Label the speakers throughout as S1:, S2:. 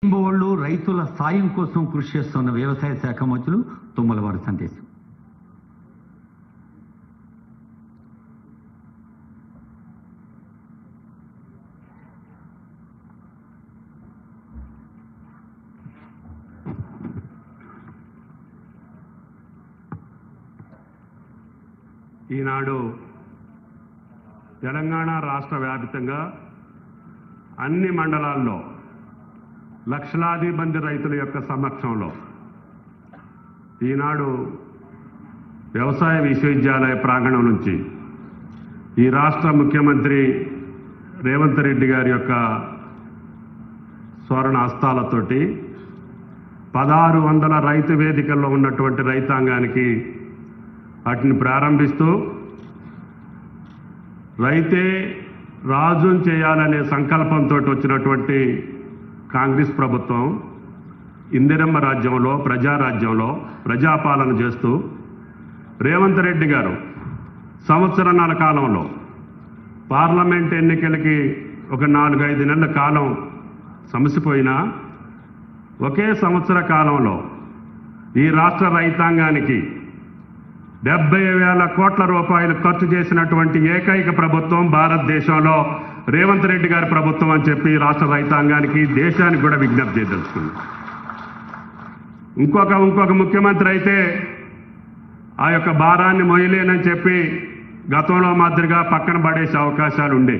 S1: రైంబోళ్ళు రైతుల సాయం కోసం కృషి చేస్తున్న వ్యవసాయ శాఖ మంత్రులు తుమ్మల వారి సందేశం.
S2: ఈనాడు తెలంగాణ రాష్ట్ర వ్యాప్తంగా అన్ని మండలాల్లో లక్షలాది మంది రైతుల యొక్క సమక్షంలో ఈనాడు వ్యవసాయ విశ్వవిద్యాలయ ప్రాంగణం నుంచి ఈ రాష్ట్ర ముఖ్యమంత్రి రేవంత్ రెడ్డి గారి యొక్క స్వర్ణ హస్తాలతోటి 1600 రైతు వేదికల్లో ఉన్నటువంటి రైతాంగానికి వాటిని ప్రారంభిస్తూ రైతే రాజును చేయాలనే సంకల్పంతో వచ్చినటువంటి కాంగ్రెస్ ప్రభుత్వం ఇందిరమ్మ రాజ్యంలో ప్రజారాజ్యంలో ప్రజాపాలన చేస్తూ రేవంత్ రెడ్డి గారు సంవత్సరాల కాలంలో పార్లమెంట్ ఎన్నికలకి ఒక 4-5 నెలల కాలం సమసిపోయినా ఒకే సంవత్సర కాలంలో ఈ రాష్ట్ర రైతాంగానికి 70,000 కోట్ల రూపాయలు ఖర్చు చేసినటువంటి ఏకైక ప్రభుత్వం భారతదేశంలో రేవంత్ రెడ్డి గారి ప్రభుత్వం అని చెప్పి రాష్ట్ర రైతాంగానికి దేశానికి కూడా విజ్ఞప్తి చేయదలుచుకుంది. ఇంకొక ముఖ్యమంత్రి అయితే ఆ యొక్క భారాన్ని మొయ్యలేనని చెప్పి గతంలో మాదిరిగా పక్కన పడేసే అవకాశాలు ఉండే.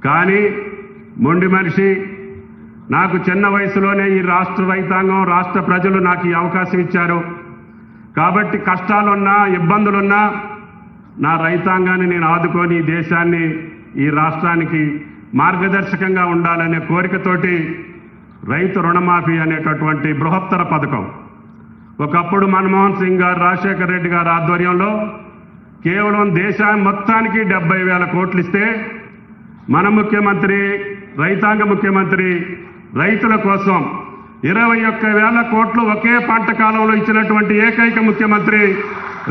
S2: కానీ మొండి మనిషి నాకు చిన్న వయసులోనే ఈ రాష్ట్ర రైతాంగం రాష్ట్ర ప్రజలు నాకు ఈ అవకాశం ఇచ్చారు కాబట్టి కష్టాలున్నా ఇబ్బందులున్నా నా రైతాంగాన్ని నేను ఆదుకొని ఈ దేశాన్ని ఈ రాష్ట్రానికి మార్గదర్శకంగా ఉండాలనే కోరికతోటి రైతు రుణమాఫీ అనేటటువంటి బృహత్తర పథకం ఒకప్పుడు మన్మోహన్ సింగ్ గారు రాజశేఖర రెడ్డి గారి ఆధ్వర్యంలో కేవలం దేశాన్ని మొత్తానికి 70,000 కోట్లు ఇస్తే మన ముఖ్యమంత్రి రైతాంగ ముఖ్యమంత్రి రైతుల కోసం 21,000 కోట్లు ఒకే పంట కాలంలో ఇచ్చినటువంటి ఏకైక ముఖ్యమంత్రి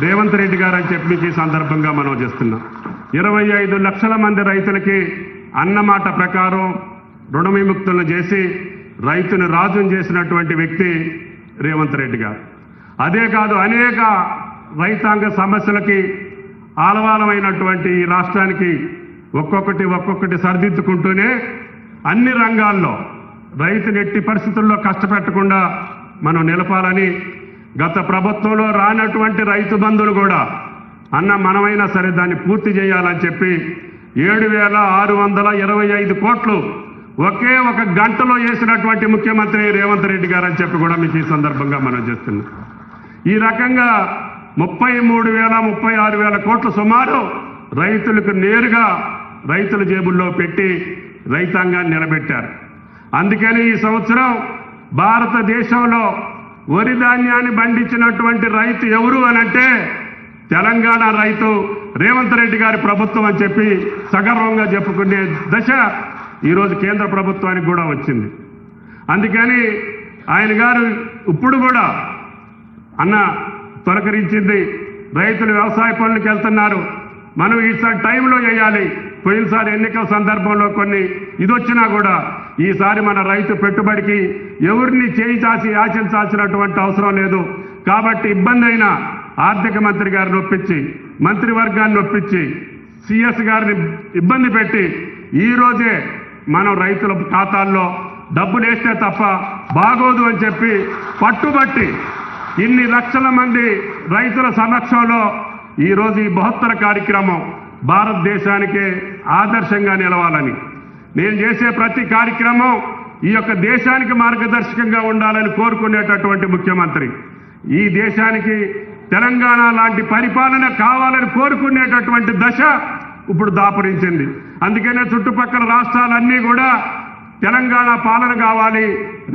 S2: రేవంత్ రెడ్డి గారు అని చెప్పి ఈ సందర్భంగా మనం చేస్తున్నాం. 25 లక్షల మంది రైతులకి అన్నమాట ప్రకారం రుణ విముక్తులను చేసి రైతును రాజును చేసినటువంటి వ్యక్తి రేవంత్ రెడ్డి గారు. అదే కాదు అనేక రైతాంగ సమస్యలకి ఆలవాలమైనటువంటి ఈ రాష్ట్రానికి ఒక్కొక్కటి సరిదిద్దుకుంటూనే అన్ని రంగాల్లో రైతుని ఎట్టి పరిస్థితుల్లో కష్టపెట్టకుండా మనం నిలపాలని గత ప్రభుత్వంలో రానటువంటి రైతు బంధువులు కూడా అన్న మనమైనా సరే దాన్ని పూర్తి చేయాలని చెప్పి 7,625 కోట్లు ఒకే ఒక గంటలో వేసినటువంటి ముఖ్యమంత్రి రేవంత్ రెడ్డి గారు అని చెప్పి కూడా మీకు ఈ సందర్భంగా మనం చేస్తున్నాం. ఈ రకంగా 33,000-36,000 కోట్లు సుమారు రైతులకు నేరుగా రైతుల జేబుల్లో పెట్టి రైతాంగాన్ని నిలబెట్టారు. అందుకని ఈ సంవత్సరం భారతదేశంలో వరి ధాన్యాన్ని పండించినటువంటి రైతు ఎవరు అనంటే తెలంగాణ రైతు రేవంత్ రెడ్డి గారి ప్రభుత్వం అని చెప్పి సగర్వంగా చెప్పుకునే దశ ఈరోజు కేంద్ర ప్రభుత్వానికి కూడా వచ్చింది. అందుకని ఆయన గారు ఇప్పుడు కూడా అన్న తొలకరించింది రైతులు వ్యవసాయ పనులకు వెళ్తున్నారు మనం ఈసారి టైంలో చేయాలి. పోయినసారి ఎన్నికల సందర్భంలో కొన్ని ఇదొచ్చినా కూడా ఈసారి మన రైతు పెట్టుబడికి ఎవరిని చేయి చాచి యాచించాల్సినటువంటి అవసరం లేదు. కాబట్టి ఇబ్బంది అయినా ఆర్థిక మంత్రి గారిని ఒప్పించి మంత్రివర్గాన్ని ఒప్పించి సిఎస్ గారిని ఇబ్బంది పెట్టి ఈరోజే మనం రైతుల ఖాతాల్లో డబ్బులు వేస్తే తప్ప బాగోదు అని చెప్పి పట్టుబట్టి ఇన్ని లక్షల మంది రైతుల సమక్షంలో ఈరోజు ఈ బృహత్తర కార్యక్రమం భారతదేశానికే ఆదర్శంగా నిలవాలని నేను చేసే ప్రతి కార్యక్రమం ఈ యొక్క దేశానికి మార్గదర్శకంగా ఉండాలని కోరుకునేటటువంటి ముఖ్యమంత్రి ఈ దేశానికి తెలంగాణ లాంటి పరిపాలన కావాలని కోరుకునేటటువంటి దశ ఇప్పుడు దాపురించింది. అందుకనే చుట్టుపక్కల రాష్ట్రాలన్నీ కూడా తెలంగాణ పాలన కావాలి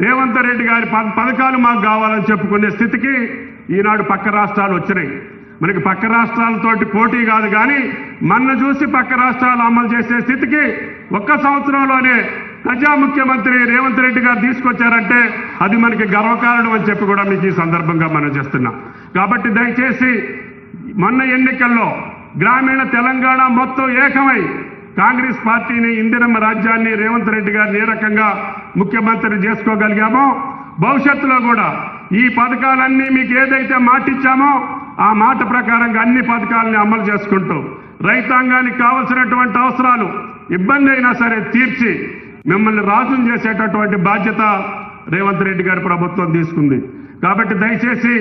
S2: రేవంత్ రెడ్డి గారి పథకాలు మాకు కావాలని చెప్పుకునే స్థితికి ఈనాడు పక్క రాష్ట్రాలు వచ్చినాయి. మనకి పక్క రాష్ట్రాలతోటి పోటీ కాదు కానీ మన చూసి పక్క రాష్ట్రాలు అమలు చేసే స్థితికి ఒక్క సంవత్సరంలోనే ప్రజా ముఖ్యమంత్రి రేవంత్ రెడ్డి గారు తీసుకొచ్చారంటే అది మనకి గర్వకారణం అని చెప్పి కూడా మీకు ఈ సందర్భంగా మనం చేస్తున్నాం. కాబట్టి దయచేసి మొన్న ఎన్నికల్లో గ్రామీణ తెలంగాణ మొత్తం ఏకమై కాంగ్రెస్ పార్టీని ఇందిరమ్మ రాజ్యాన్ని రేవంత్ రెడ్డి గారిని ఏ రకంగా ముఖ్యమంత్రి చేసుకోగలిగామో భవిష్యత్తులో కూడా ఈ పథకాలన్నీ మీకు ఏదైతే మాట ఇచ్చామో ఆ మాట ప్రకారంగా అన్ని పథకాలని అమలు చేసుకుంటూ రైతాంగానికి కావలసినటువంటి అవసరాలు ఇబ్బంది అయినా సరే తీర్చి మిమ్మల్ని రాజును చేసేటటువంటి బాధ్యత రేవంత్ రెడ్డి గారి ప్రభుత్వం తీసుకుంది. కాబట్టి దయచేసి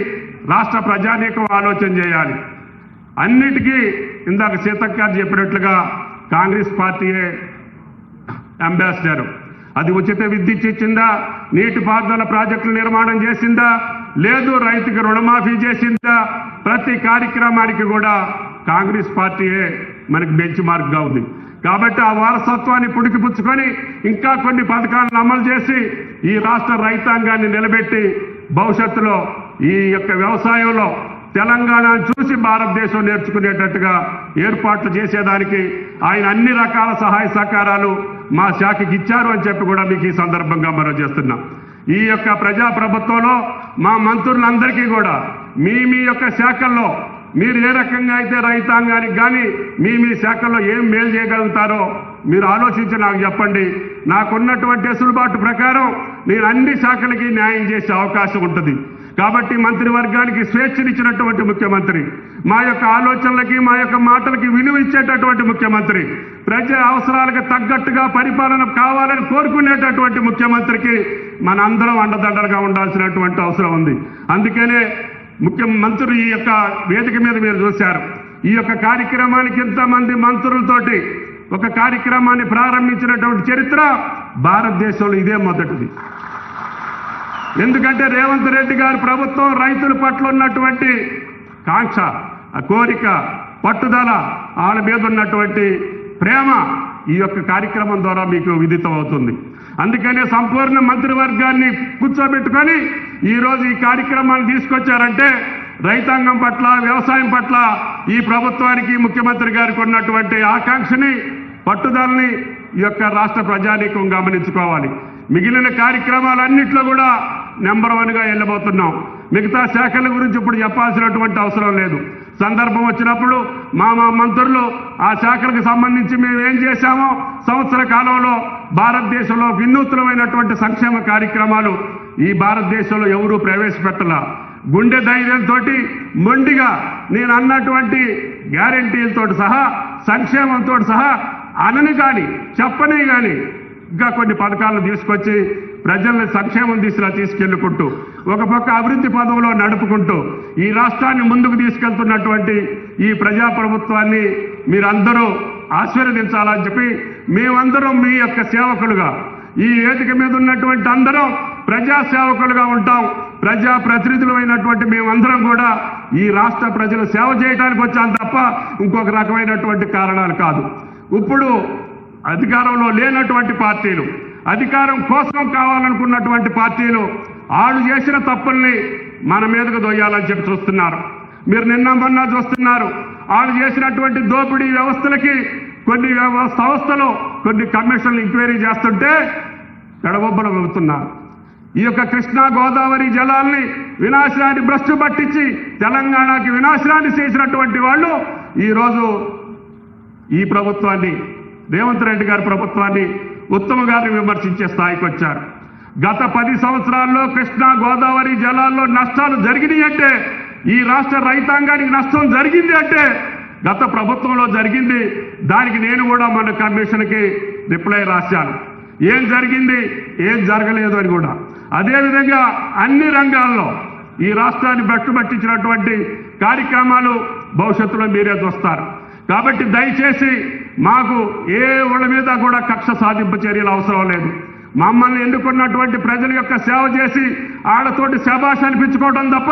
S2: రాష్ట్ర ప్రజానీకం ఆలోచన చేయాలి. అన్నిటికీ ఇందాక సీతక్క గారు చెప్పినట్లుగా కాంగ్రెస్ పార్టీయే అంబాసిడర్. అది ఉచిత విద్యుత్ ఇచ్చిందా, నీటిపారుదల ప్రాజెక్టుల నిర్మాణం చేసిందా, లేదు రైతుకి రుణమాఫీ చేసిందా, ప్రతి కార్యక్రమానికి కూడా కాంగ్రెస్ పార్టీయే మనకి బెంచ్ మార్క్గా ఉంది. కాబట్టి ఆ వారసత్వాన్ని పుడికిపుచ్చుకొని ఇంకా కొన్ని పథకాలను అమలు చేసి ఈ రాష్ట్ర రైతాంగాన్ని నిలబెట్టి భవిష్యత్తులో ఈ యొక్క వ్యవసాయంలో తెలంగాణను చూసి భారతదేశం నేర్చుకునేటట్టుగా ఏర్పాట్లు చేసేదానికి ఆయన అన్ని రకాల సహాయ సహకారాలు మా శాఖకి ఇచ్చారు అని చెప్పి కూడా మీకు ఈ సందర్భంగా మనం చేస్తున్నాం. ఈ యొక్క ప్రజాప్రభుత్వంలో మా మంత్రులందరికీ కూడా మీ యొక్క శాఖల్లో మీరు ఏ రకంగా అయితే రైతాంగానికి కానీ మీ శాఖల్లో ఏం మేలు చేయగలుగుతారో మీరు ఆలోచించి నాకు చెప్పండి. నాకున్నటువంటి వెసులుబాటు ప్రకారం నేను అన్ని శాఖలకి న్యాయం చేసే అవకాశం ఉంటుంది. కాబట్టి మంత్రివర్గానికి స్వేచ్ఛనిచ్చినటువంటి ముఖ్యమంత్రి, మా యొక్క ఆలోచనలకి మా యొక్క మాటలకి విలువ ఇచ్చేటటువంటి ముఖ్యమంత్రి, ప్రజా అవసరాలకు తగ్గట్టుగా పరిపాలన కావాలని కోరుకునేటటువంటి ముఖ్యమంత్రికి మనందరం అండదండలుగా ఉండాల్సినటువంటి అవసరం ఉంది. అందుకనే ముఖ్యమంత్రి ఈ యొక్క వేదిక మీద మీరు చూశారు. ఈ యొక్క కార్యక్రమానికి ఇంతమంది మంత్రులతోటి ఒక కార్యక్రమాన్ని ప్రారంభించినటువంటి చరిత్ర భారతదేశంలో ఇదే మొదటిది. ఎందుకంటే రేవంత్ రెడ్డి గారి ప్రభుత్వం రైతుల పట్ల ఉన్నటువంటి కాంక్ష, కోరిక, పట్టుదల, వాళ్ళ మీద ఉన్నటువంటి ప్రేమ ఈ యొక్క కార్యక్రమం ద్వారా మీకు విదితం అవుతుంది. అందుకనే సంపూర్ణ మంత్రివర్గాన్ని కూర్చోబెట్టుకొని ఈరోజు ఈ కార్యక్రమాన్ని తీసుకొచ్చారంటే రైతాంగం పట్ల, వ్యవసాయం పట్ల ఈ ప్రభుత్వానికి ముఖ్యమంత్రి గారికి ఉన్నటువంటి ఆకాంక్షని, పట్టుదలని ఈ యొక్క రాష్ట్ర ప్రజానీకం గమనించుకోవాలి. మిగిలిన కార్యక్రమాలన్నింటిలో కూడా నెంబర్ 1గా వెళ్ళబోతున్నాం. మిగతా శాఖల గురించి ఇప్పుడు చెప్పాల్సినటువంటి అవసరం లేదు. సందర్భం వచ్చినప్పుడు మా మంత్రులు ఆ శాఖలకు సంబంధించి మేము ఏం చేశామో సంవత్సర కాలంలో భారతదేశంలో వినూత్నమైనటువంటి సంక్షేమ కార్యక్రమాలు ఈ భారతదేశంలో ఎవరూ ప్రవేశపెట్టలా. గుండె ధైర్యంతో మొండిగా నేను అన్నటువంటి గ్యారంటీలతో సహా, సంక్షేమంతో సహా అనని కానీ చెప్పని కానీ ఇంకా కొన్ని పథకాలను తీసుకొచ్చి ప్రజల్ని సంక్షేమం దిశలా తీసుకెళ్లుకుంటూ ఒక పక్క అభివృద్ధి పదంలో నడుపుకుంటూ ఈ రాష్ట్రాన్ని ముందుకు తీసుకెళ్తున్నటువంటి ఈ ప్రజాప్రభుత్వాన్ని మీరందరూ ఆశీర్వదించాలని చెప్పి మేమందరం మీ యొక్క సేవకులుగా, ఈ వేదిక మీద ఉన్నటువంటి అందరం ప్రజా సేవకులుగా ఉంటాం. ప్రజా ప్రతినిధులమైనటువంటి మేమందరం కూడా ఈ రాష్ట్ర ప్రజలు సేవ చేయడానికి వచ్చాం తప్ప ఇంకొక రకమైనటువంటి కారణాలు కాదు. ఇప్పుడు అధికారంలో లేనటువంటి పార్టీలు, అధికారం కోసం కావాలనుకున్నటువంటి పార్టీలు వాళ్ళు చేసిన తప్పుల్ని మన మీదకు దొయ్యాలని చెప్పి చూస్తున్నారు. మీరు నిన్న మొన్న చూస్తున్నారు. వాళ్ళు చేసినటువంటి దోపిడీ వ్యవస్థలకి కొన్ని సంస్థలు కొన్ని కమిషన్లు ఎంక్వైరీ చేస్తుంటే గడబొబ్బలు వెళ్తున్నారు. ఈ యొక్క కృష్ణా గోదావరి జలాల్ని వినాశనాన్ని భ్రష్టు పట్టించి తెలంగాణకి వినాశనాన్ని చేసినటువంటి వాళ్ళు ఈరోజు ఈ ప్రభుత్వాన్ని, రేవంత్ రెడ్డి గారి ప్రభుత్వాన్ని, ఉత్తమ్ గారిని విమర్శించే స్థాయికి వచ్చారు. గత 10 సంవత్సరాల్లో కృష్ణా గోదావరి జలాల్లో నష్టాలు జరిగినాయి అంటే, ఈ రాష్ట్ర రైతాంగానికి నష్టం జరిగింది అంటే గత ప్రభుత్వంలో జరిగింది. దానికి నేను కూడా మన కమిషన్కి రిప్లై రాశాను. ఏం జరిగింది, ఏం జరగలేదు అని కూడా. అదేవిధంగా అన్ని రంగాల్లో ఈ రాష్ట్రాన్ని పట్టించినటువంటి కార్యక్రమాలు భవిష్యత్తులో మీరే చూస్తారు. కాబట్టి దయచేసి మాకు ఏ వాళ్ళ మీద కూడా కక్ష సాధింపు చర్యలు అవసరం లేదు. మమ్మల్ని ఎన్నుకున్నటువంటి ప్రజల యొక్క సేవ చేసి ఆడతోటి శభాష్ అనిపించుకోవడం తప్ప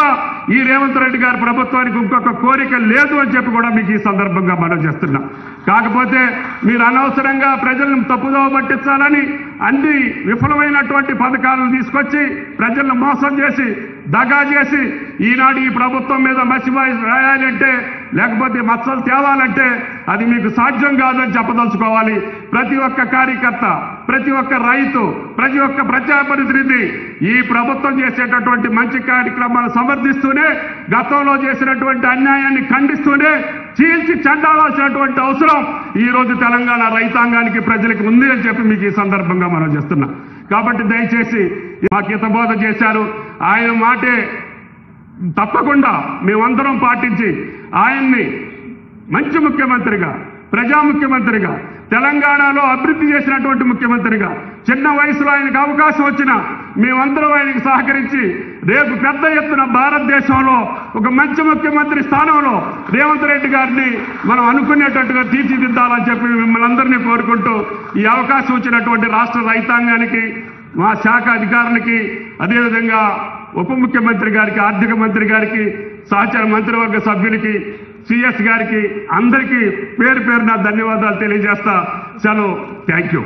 S2: ఈ రేవంత్ రెడ్డి గారి ప్రభుత్వానికి ఇంకొక కోరిక లేదు అని చెప్పి కూడా మీకు ఈ సందర్భంగా మనం చేస్తున్నాం. కాకపోతే మీరు అనవసరంగా ప్రజలను తప్పుదోవ పట్టించాలని అన్ని విఫలమైనటువంటి పథకాలను తీసుకొచ్చి ప్రజలను మోసం చేసి, దగా చేసి ఈనాడు ఈ ప్రభుత్వం మీద మసిమాయి రాయాలంటే లేకపోతే మచ్చలు తేవాలంటే అది మీకు సాధ్యం కాదని చెప్పదలుచుకోవాలి. ప్రతి ఒక్క కార్యకర్త, ప్రతి ఒక్క రైతు, ప్రతి ఒక్క ప్రజాప్రతినిధి ఈ ప్రభుత్వం చేసేటటువంటి మంచి కార్యక్రమాలను సమర్థిస్తూనే, గతంలో చేసినటువంటి అన్యాయాన్ని ఖండిస్తూనే చీల్చి చెండాల్సినటువంటి అవసరం ఈ రోజు తెలంగాణ రైతాంగానికి, ప్రజలకు ఉంది అని చెప్పి మీకు ఈ సందర్భంగా మనం చేస్తున్నాం. కాబట్టి దయచేసి మాకు హితబోధ చేశారు. ఆయన మాటే తప్పకుండా మేమందరం పాటించి ఆయన్ని మంచి ముఖ్యమంత్రిగా, ప్రజా ముఖ్యమంత్రిగా, తెలంగాణలో అభివృద్ధి చేసినటువంటి ముఖ్యమంత్రిగా, చిన్న వయసులో ఆయనకు అవకాశం వచ్చినా మేమందరం ఆయనకు సహకరించి రేపు పెద్ద ఎత్తున భారతదేశంలో ఒక మంచి ముఖ్యమంత్రి స్థానంలో రేవంత్ రెడ్డి గారిని మనం అనుకునేటట్టుగా తీర్చిదిద్దాలని చెప్పి మిమ్మల్ని అందరినీ కోరుకుంటూ ఈ అవకాశం వచ్చినటువంటి రాష్ట్ర రైతాంగానికి, మా శాఖ అధికారులకి, అదేవిధంగా ఉప ముఖ్యమంత్రి గారికి, ఆర్థిక మంత్రి గారికి, సహచర మంత్రివర్గ సభ్యులకి, సిఎస్ గారికి అందరికీ పేరు పేరున ధన్యవాదాలు తెలియజేస్తా. సెలవు. Thank you.